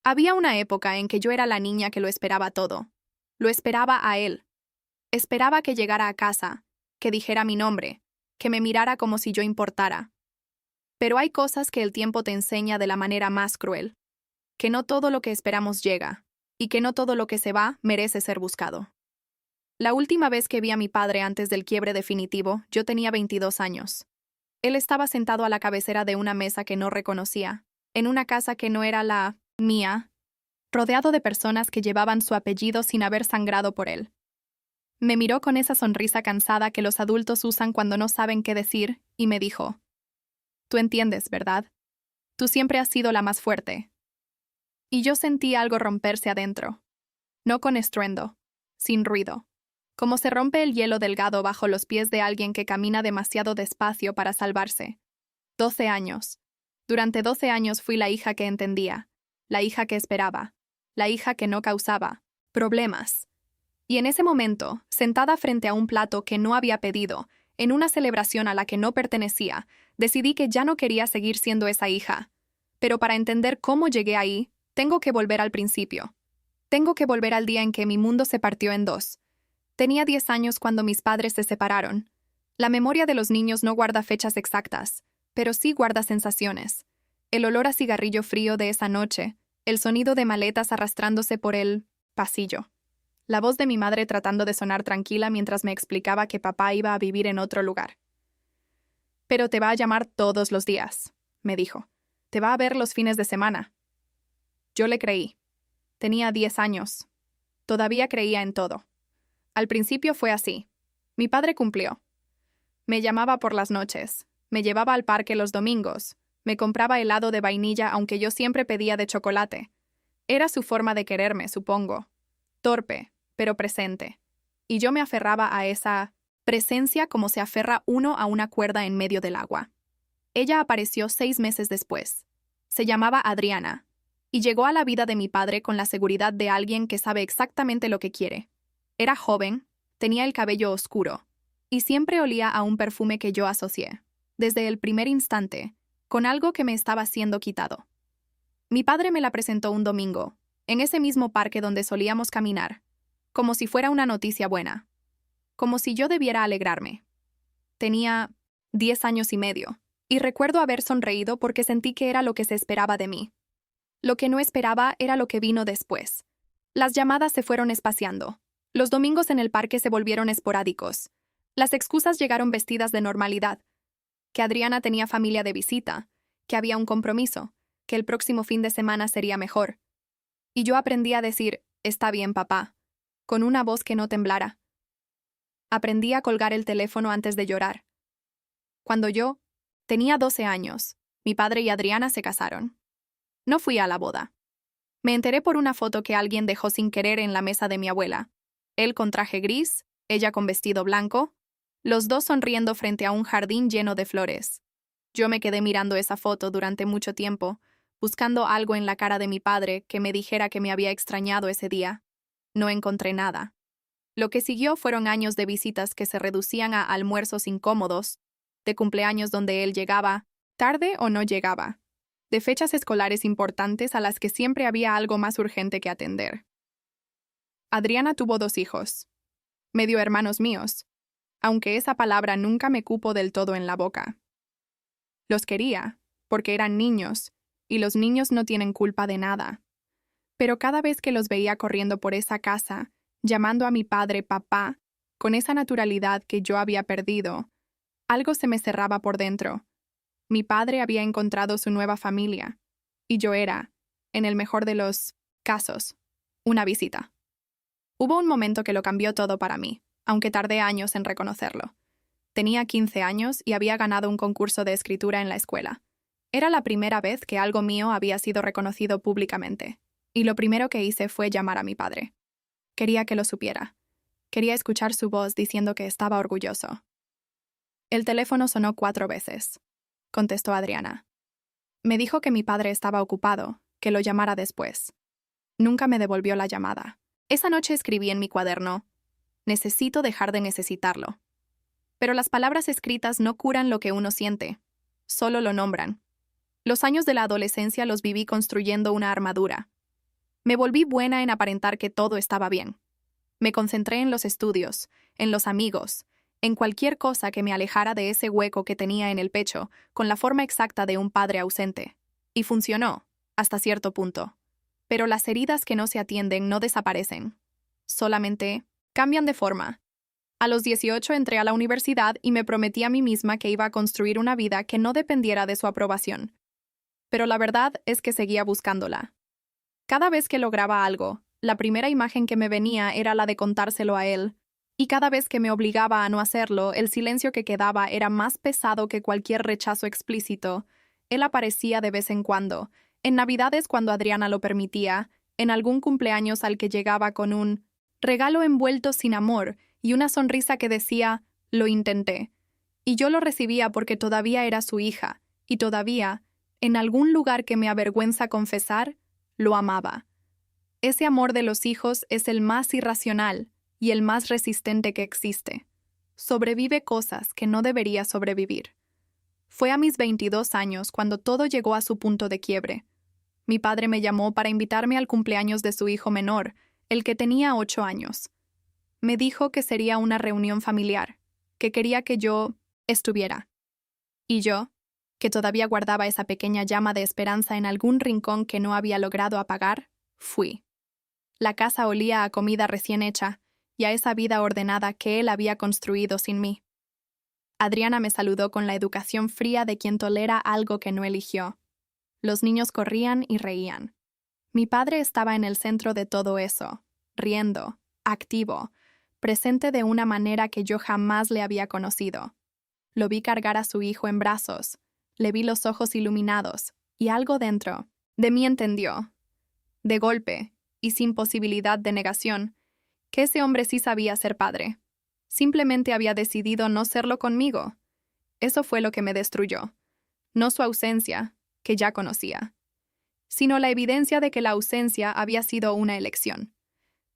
Había una época en que yo era la niña que lo esperaba todo. Lo esperaba a él. Esperaba que llegara a casa, que dijera mi nombre, que me mirara como si yo importara. Pero hay cosas que el tiempo te enseña de la manera más cruel, que no todo lo que esperamos llega, y que no todo lo que se va merece ser buscado. La última vez que vi a mi padre antes del quiebre definitivo, yo tenía 22 años. Él estaba sentado a la cabecera de una mesa que no reconocía, en una casa que no era la mía, rodeado de personas que llevaban su apellido sin haber sangrado por él. Me miró con esa sonrisa cansada que los adultos usan cuando no saben qué decir, y me dijo: «Tú entiendes, ¿verdad? Tú siempre has sido la más fuerte». Y yo sentí algo romperse adentro. No con estruendo, sin ruido. Como se rompe el hielo delgado bajo los pies de alguien que camina demasiado despacio para salvarse. 12 años. Durante 12 años fui la hija que entendía, la hija que esperaba, la hija que no causaba problemas. Y en ese momento, sentada frente a un plato que no había pedido, en una celebración a la que no pertenecía, decidí que ya no quería seguir siendo esa hija. Pero para entender cómo llegué ahí, tengo que volver al principio. Tengo que volver al día en que mi mundo se partió en dos. Tenía 10 años cuando mis padres se separaron. La memoria de los niños no guarda fechas exactas, pero sí guarda sensaciones. El olor a cigarrillo frío de esa noche, el sonido de maletas arrastrándose por el pasillo. La voz de mi madre tratando de sonar tranquila mientras me explicaba que papá iba a vivir en otro lugar. «Pero te va a llamar todos los días», me dijo. «Te va a ver los fines de semana». Yo le creí. Tenía 10 años. Todavía creía en todo. Al principio fue así. Mi padre cumplió. Me llamaba por las noches, me llevaba al parque los domingos, me compraba helado de vainilla aunque yo siempre pedía de chocolate. Era su forma de quererme, supongo. Torpe, pero presente. Y yo me aferraba a esa presencia como se aferra uno a una cuerda en medio del agua. Ella apareció 6 meses después. Se llamaba Adriana, y llegó a la vida de mi padre con la seguridad de alguien que sabe exactamente lo que quiere. Era joven, tenía el cabello oscuro, y siempre olía a un perfume que yo asocié, desde el primer instante, con algo que me estaba siendo quitado. Mi padre me la presentó un domingo, en ese mismo parque donde solíamos caminar, como si fuera una noticia buena, como si yo debiera alegrarme. Tenía 10 años y medio, y recuerdo haber sonreído porque sentí que era lo que se esperaba de mí. Lo que no esperaba era lo que vino después. Las llamadas se fueron espaciando. Los domingos en el parque se volvieron esporádicos. Las excusas llegaron vestidas de normalidad. Que Adriana tenía familia de visita, que había un compromiso, que el próximo fin de semana sería mejor. Y yo aprendí a decir, «Está bien, papá», con una voz que no temblara. Aprendí a colgar el teléfono antes de llorar. Cuando yo tenía 12 años, mi padre y Adriana se casaron. No fui a la boda. Me enteré por una foto que alguien dejó sin querer en la mesa de mi abuela. Él con traje gris, ella con vestido blanco, los dos sonriendo frente a un jardín lleno de flores. Yo me quedé mirando esa foto durante mucho tiempo, buscando algo en la cara de mi padre que me dijera que me había extrañado ese día. No encontré nada. Lo que siguió fueron años de visitas que se reducían a almuerzos incómodos, de cumpleaños donde él llegaba, tarde o no llegaba, de fechas escolares importantes a las que siempre había algo más urgente que atender. Adriana tuvo 2 hijos, medio hermanos míos, aunque esa palabra nunca me cupo del todo en la boca. Los quería, porque eran niños, y los niños no tienen culpa de nada. Pero cada vez que los veía corriendo por esa casa, llamando a mi padre papá, con esa naturalidad que yo había perdido, algo se me cerraba por dentro. Mi padre había encontrado su nueva familia, y yo era, en el mejor de los casos, una visita. Hubo un momento que lo cambió todo para mí, aunque tardé años en reconocerlo. Tenía 15 años y había ganado un concurso de escritura en la escuela. Era la primera vez que algo mío había sido reconocido públicamente, y lo primero que hice fue llamar a mi padre. Quería que lo supiera. Quería escuchar su voz diciendo que estaba orgulloso. El teléfono sonó 4 veces. Contestó Adriana. Me dijo que mi padre estaba ocupado, que lo llamara después. Nunca me devolvió la llamada. Esa noche escribí en mi cuaderno, «Necesito dejar de necesitarlo». Pero las palabras escritas no curan lo que uno siente, solo lo nombran. Los años de la adolescencia los viví construyendo una armadura. Me volví buena en aparentar que todo estaba bien. Me concentré en los estudios, en los amigos, en cualquier cosa que me alejara de ese hueco que tenía en el pecho, con la forma exacta de un padre ausente. Y funcionó, hasta cierto punto. Pero las heridas que no se atienden no desaparecen. Solamente cambian de forma. A los 18 entré a la universidad y me prometí a mí misma que iba a construir una vida que no dependiera de su aprobación. Pero la verdad es que seguía buscándola. Cada vez que lograba algo, la primera imagen que me venía era la de contárselo a él, y cada vez que me obligaba a no hacerlo, el silencio que quedaba era más pesado que cualquier rechazo explícito. Él aparecía de vez en cuando, en Navidades cuando Adriana lo permitía, en algún cumpleaños al que llegaba con un regalo envuelto sin amor y una sonrisa que decía, lo intenté. Y yo lo recibía porque todavía era su hija, y todavía, en algún lugar que me avergüenza confesar, lo amaba. Ese amor de los hijos es el más irracional y el más resistente que existe. Sobrevive cosas que no debería sobrevivir. Fue a mis 22 años cuando todo llegó a su punto de quiebre. Mi padre me llamó para invitarme al cumpleaños de su hijo menor, el que tenía 8 años. Me dijo que sería una reunión familiar, que quería que yo estuviera. Y yo, que todavía guardaba esa pequeña llama de esperanza en algún rincón que no había logrado apagar, fui. La casa olía a comida recién hecha y a esa vida ordenada que él había construido sin mí. Adriana me saludó con la educación fría de quien tolera algo que no eligió. Los niños corrían y reían. Mi padre estaba en el centro de todo eso, riendo, activo, presente de una manera que yo jamás le había conocido. Lo vi cargar a su hijo en brazos, le vi los ojos iluminados, y algo dentro de mí entendió, de golpe y sin posibilidad de negación, que ese hombre sí sabía ser padre. Simplemente había decidido no serlo conmigo. Eso fue lo que me destruyó. No su ausencia, que ya conocía, sino la evidencia de que la ausencia había sido una elección.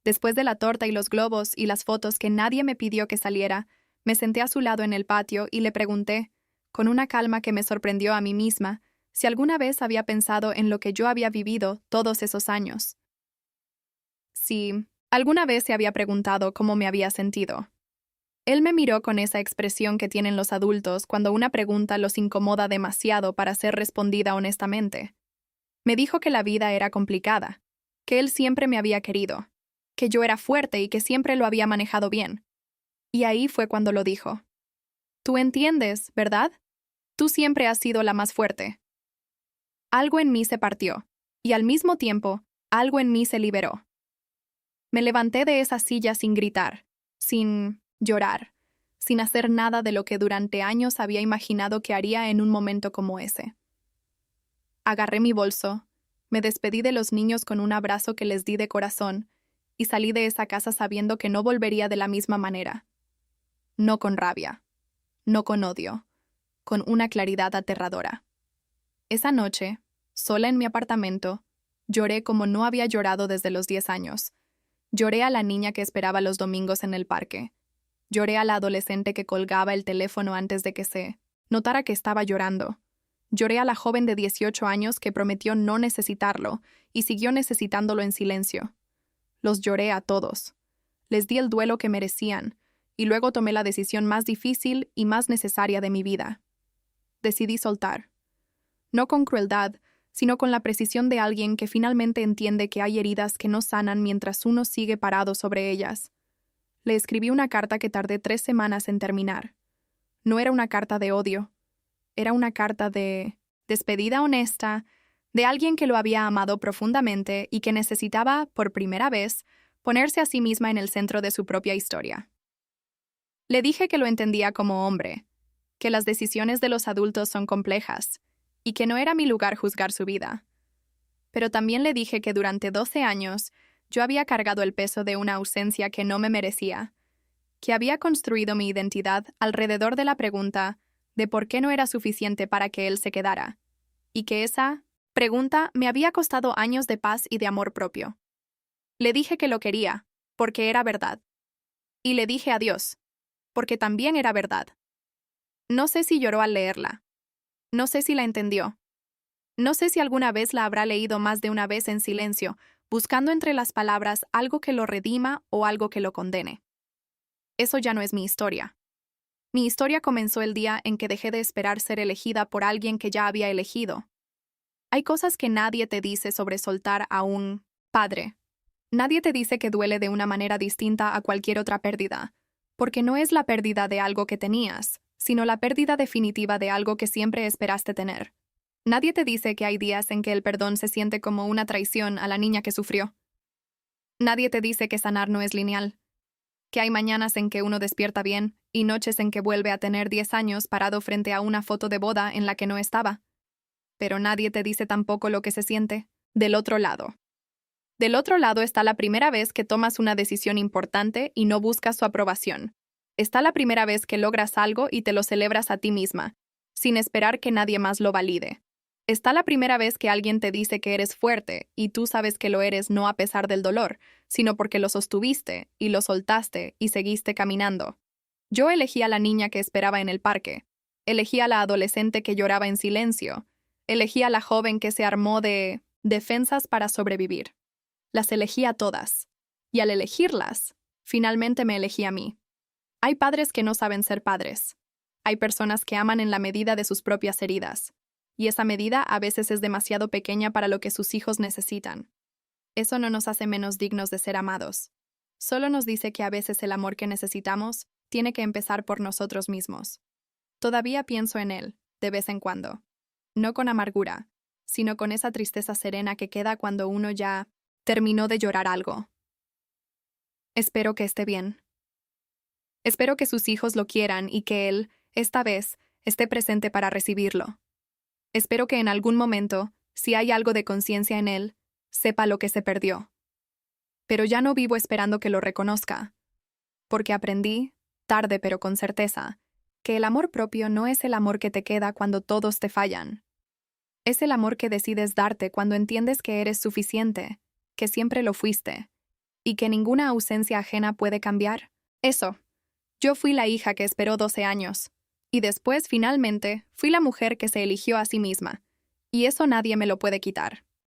Después de la torta y los globos y las fotos que nadie me pidió que saliera, me senté a su lado en el patio y le pregunté, con una calma que me sorprendió a mí misma, si alguna vez había pensado en lo que yo había vivido todos esos años. Si alguna vez se había preguntado cómo me había sentido. Él me miró con esa expresión que tienen los adultos cuando una pregunta los incomoda demasiado para ser respondida honestamente. Me dijo que la vida era complicada, que él siempre me había querido, que yo era fuerte y que siempre lo había manejado bien. Y ahí fue cuando lo dijo. Tú entiendes, ¿verdad? Tú siempre has sido la más fuerte. Algo en mí se partió, y al mismo tiempo, algo en mí se liberó. Me levanté de esa silla sin gritar, sin llorar, sin hacer nada de lo que durante años había imaginado que haría en un momento como ese. Agarré mi bolso, me despedí de los niños con un abrazo que les di de corazón, y salí de esa casa sabiendo que no volvería de la misma manera. No con rabia, no con odio, con una claridad aterradora. Esa noche, sola en mi apartamento, lloré como no había llorado desde los 10 años. Lloré a la niña que esperaba los domingos en el parque. Lloré a la adolescente que colgaba el teléfono antes de que se notara que estaba llorando. Lloré a la joven de 18 años que prometió no necesitarlo y siguió necesitándolo en silencio. Los lloré a todos. Les di el duelo que merecían, y luego tomé la decisión más difícil y más necesaria de mi vida. Decidí soltar. No con crueldad, sino con la precisión de alguien que finalmente entiende que hay heridas que no sanan mientras uno sigue parado sobre ellas. Le escribí una carta que tardé 3 semanas en terminar. No era una carta de odio. Era una carta de despedida honesta, de alguien que lo había amado profundamente y que necesitaba, por primera vez, ponerse a sí misma en el centro de su propia historia. Le dije que lo entendía como hombre, que las decisiones de los adultos son complejas, y que no era mi lugar juzgar su vida. Pero también le dije que durante 12 años yo había cargado el peso de una ausencia que no me merecía, que había construido mi identidad alrededor de la pregunta de por qué no era suficiente para que él se quedara, y que esa pregunta me había costado años de paz y de amor propio. Le dije que lo quería, porque era verdad. Y le dije adiós, porque también era verdad. No sé si lloró al leerla. No sé si la entendió. No sé si alguna vez la habrá leído más de una vez en silencio, buscando entre las palabras algo que lo redima o algo que lo condene. Eso ya no es mi historia. Mi historia comenzó el día en que dejé de esperar ser elegida por alguien que ya había elegido. Hay cosas que nadie te dice sobre soltar a un padre. Nadie te dice que duele de una manera distinta a cualquier otra pérdida, porque no es la pérdida de algo que tenías, sino la pérdida definitiva de algo que siempre esperaste tener. Nadie te dice que hay días en que el perdón se siente como una traición a la niña que sufrió. Nadie te dice que sanar no es lineal, que hay mañanas en que uno despierta bien y noches en que vuelve a tener 10 años parado frente a una foto de boda en la que no estaba. Pero nadie te dice tampoco lo que se siente del otro lado. Del otro lado está la primera vez que tomas una decisión importante y no buscas su aprobación. Está la primera vez que logras algo y te lo celebras a ti misma, sin esperar que nadie más lo valide. Está la primera vez que alguien te dice que eres fuerte y tú sabes que lo eres no a pesar del dolor, sino porque lo sostuviste y lo soltaste y seguiste caminando. Yo elegí a la niña que esperaba en el parque. Elegí a la adolescente que lloraba en silencio. Elegí a la joven que se armó de defensas para sobrevivir. Las elegí a todas. Y al elegirlas, finalmente me elegí a mí. Hay padres que no saben ser padres. Hay personas que aman en la medida de sus propias heridas. Y esa medida a veces es demasiado pequeña para lo que sus hijos necesitan. Eso no nos hace menos dignos de ser amados. Solo nos dice que a veces el amor que necesitamos tiene que empezar por nosotros mismos. Todavía pienso en él, de vez en cuando. No con amargura, sino con esa tristeza serena que queda cuando uno ya terminó de llorar algo. Espero que esté bien. Espero que sus hijos lo quieran y que él, esta vez, esté presente para recibirlo. Espero que en algún momento, si hay algo de conciencia en él, sepa lo que se perdió. Pero ya no vivo esperando que lo reconozca, porque aprendí, tarde pero con certeza, que el amor propio no es el amor que te queda cuando todos te fallan. Es el amor que decides darte cuando entiendes que eres suficiente, que siempre lo fuiste, y que ninguna ausencia ajena puede cambiar. Eso. Yo fui la hija que esperó 12 años, y después, finalmente, fui la mujer que se eligió a sí misma, y eso nadie me lo puede quitar.